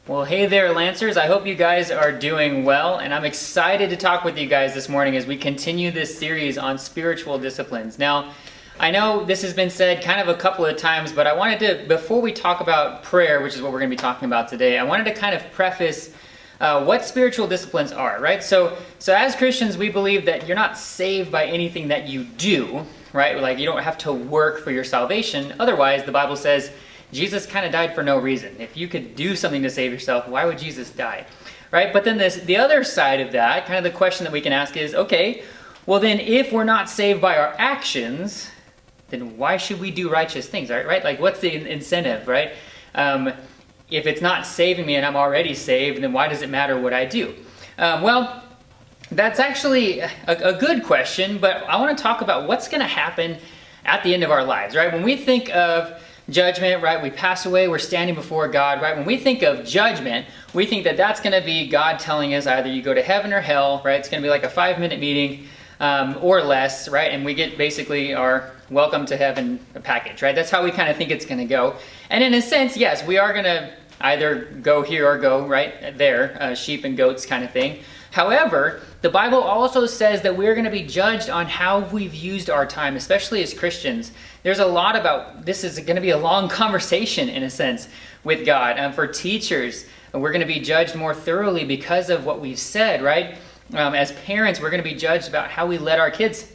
Well, hey there, Lancers. I hope you guys are doing well, and I'm excited to talk with you guys this morning as we continue this series on spiritual disciplines. Now, I know this has been said kind of a couple of times, but I wanted to, before we talk about prayer, which is what we're going to be talking about today, I wanted to kind of preface what spiritual disciplines are, right? So as Christians, we believe that you're not saved by anything that you do, right? Like, you don't have to work for your salvation. Otherwise, the Bible says Jesus kind of died for no reason. If you could do something to save yourself, why would Jesus die? Right? But then the other side of that, kind of the question that we can ask is, okay, well then if we're not saved by our actions, then why should we do righteous things, right? Like, what's the incentive, right? If it's not saving me and I'm already saved, then why does it matter what I do? Well, that's actually a good question, but I want to talk about what's going to happen at the end of our lives, right? When we think of judgment, right? We pass away, we're standing before God, right? When we think of judgment, we think that that's going to be God telling us either you go to heaven or hell, right? It's going to be like a 5-minute meeting or less, right? And we get basically our welcome to heaven package, right? That's how we kind of think it's going to go. And in a sense, yes, we are going to either go here or go right there, sheep and goats kind of thing. However, the Bible also says that we're going to be judged on how we've used our time, especially as Christians. There's a lot about, this is going to be a long conversation in a sense with God. For teachers, we're going to be judged more thoroughly because of what we've said, right? As parents, we're going to be judged about how we led our kids.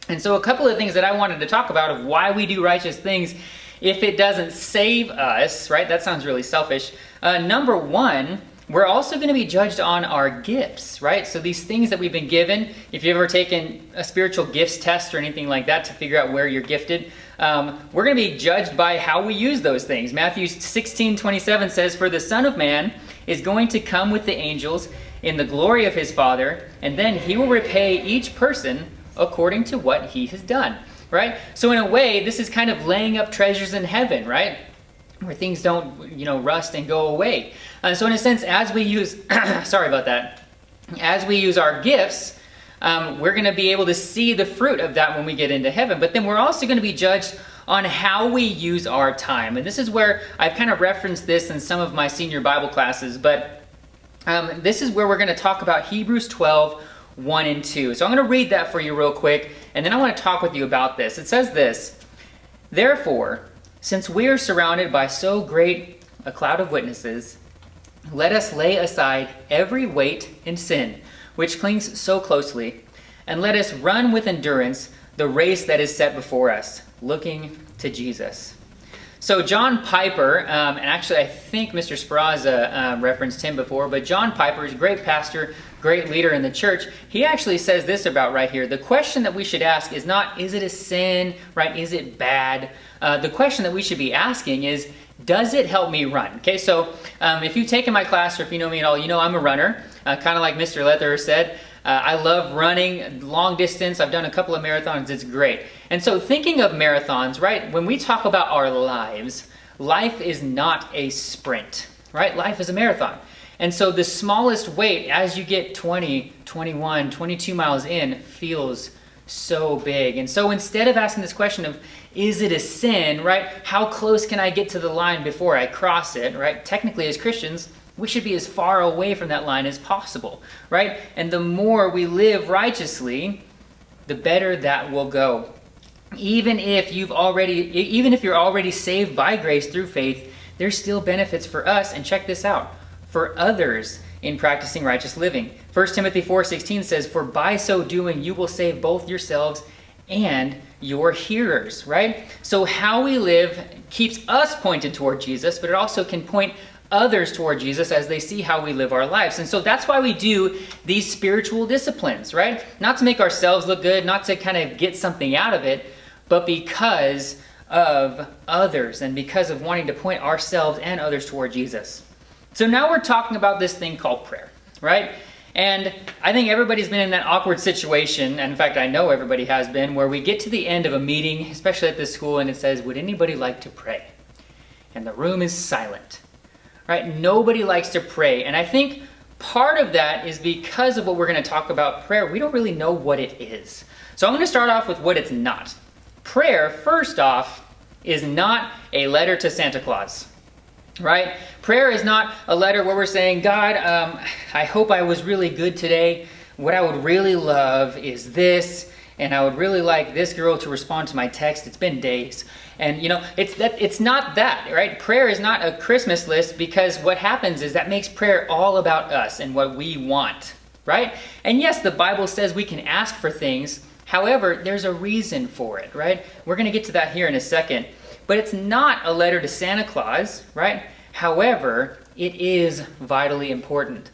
And so a couple of things that I wanted to talk about of why we do righteous things if it doesn't save us, right? That sounds really selfish. Number one, we're also going to be judged on our gifts, right? So these things that we've been given, if you've ever taken a spiritual gifts test or anything like that to figure out where you're gifted, we're going to be judged by how we use those things. Matthew 16:27 says, "For the Son of Man is going to come with the angels in the glory of his Father, and then he will repay each person according to what he has done," right? So in a way, this is kind of laying up treasures in heaven, right? Where things don't, rust and go away. So in a sense, as we use, sorry about that, as we use our gifts, we're going to be able to see the fruit of that when we get into heaven. But then we're also going to be judged on how we use our time. And this is where I've kind of referenced this in some of my senior Bible classes, but this is where we're going to talk about Hebrews 12, 1 and 2. So I'm going to read that for you real quick, and then I want to talk with you about this. It says this: "Therefore, since we are surrounded by so great a cloud of witnesses, let us lay aside every weight and sin which clings so closely, and let us run with endurance the race that is set before us, looking to Jesus." So John Piper, and actually I think Mr. Speraza referenced him before, but John Piper is a great pastor, great leader in the church. He actually says this about right here: the question that we should ask is not, is it a sin, right? Is it bad? The question that we should be asking is, does it help me run? Okay, so if you've taken my class or if you know me at all, you know I'm a runner, kind of like Mr. Leather said. I love running long distance. I've done a couple of marathons. It's great. And so thinking of marathons, right, when we talk about our lives, life is not a sprint, right? Life is a marathon. And so the smallest weight as you get 20, 21, 22 miles in feels so big. And so instead of asking this question of, is it a sin, right? How close can I get to the line before I cross it, right? Technically, as Christians, we should be as far away from that line as possible, right? And the more we live righteously, the better that will go. Even if you're already saved by grace through faith, there's still benefits for us, and check this out, for others in practicing righteous living. 1 Timothy 4:16 says, "For by so doing you will save both yourselves and your hearers," right? So how we live keeps us pointed toward Jesus, but it also can point others toward Jesus as they see how we live our lives. And so that's why we do these spiritual disciplines, right? Not to make ourselves look good, not to kind of get something out of it, but because of others and because of wanting to point ourselves and others toward Jesus. So now we're talking about this thing called prayer, right? And I think everybody's been in that awkward situation, and in fact I know everybody has been, where we get to the end of a meeting, especially at this school, and it says, "Would anybody like to pray?" And the room is silent, right? Nobody likes to pray. And I think part of that is because of what we're going to talk about, prayer. We don't really know what it is. So I'm going to start off with what it's not. Prayer, first off, is not a letter to Santa Claus. right? Prayer is not a letter where we're saying, God, I hope I was really good today. What I would really love is this, and I would really like this girl to respond to my text. It's been days. And it's not that, right? Prayer is not a Christmas list, because what happens is that makes prayer all about us and what we want, right? And yes, the Bible says we can ask for things. However, there's a reason for it, right? We're going to get to that here in a second. But it's not a letter to Santa Claus, right? However, it is vitally important.